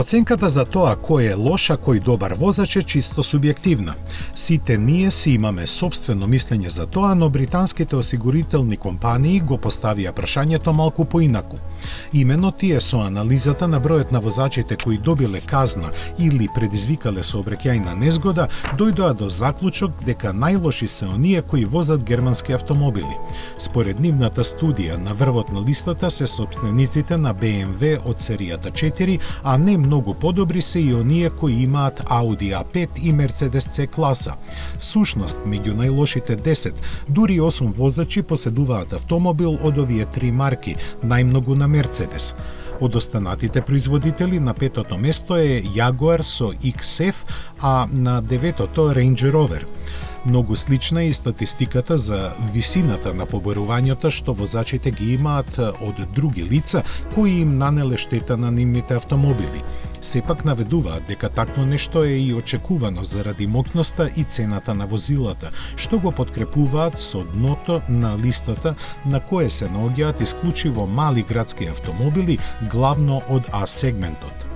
Проценката за тоа кој е лош, а кој добар возач е чисто субјективна. Сите ние си имаме сопствено мислење за тоа, но британските осигурителни компании го поставија прашањето малку поинаку. Именно тие со анализата на бројот на возачите кои добиле казна или предизвикале сообраќајна незгода, дојдоа до заклучок дека најлоши се оние кои возат германски автомобили. Според нивната студија, на врвот на листата се сопствениците на BMW од серијата 4, а не многу подобри се и оние кои имаат Audi A5 и Mercedes C класа. Всушност, меѓу најлошите 10, дури 8 возачи поседуваат автомобил од овие 3 марки, најмногу на Mercedes. Од останатите производители на 5-то место е Jaguar со XF, а на 9-то Range Rover. Многу слична е и статистиката за висината на поборувањата што возачите ги имаат од други лица кои им нанеле штета на нивните автомобили. Сепак наведуваат дека такво нешто е и очекувано заради моќноста и цената на возилата, што го подкрепуваат со дното на листата на кое се наоѓаат исклучиво мали градски автомобили, главно од А сегментот.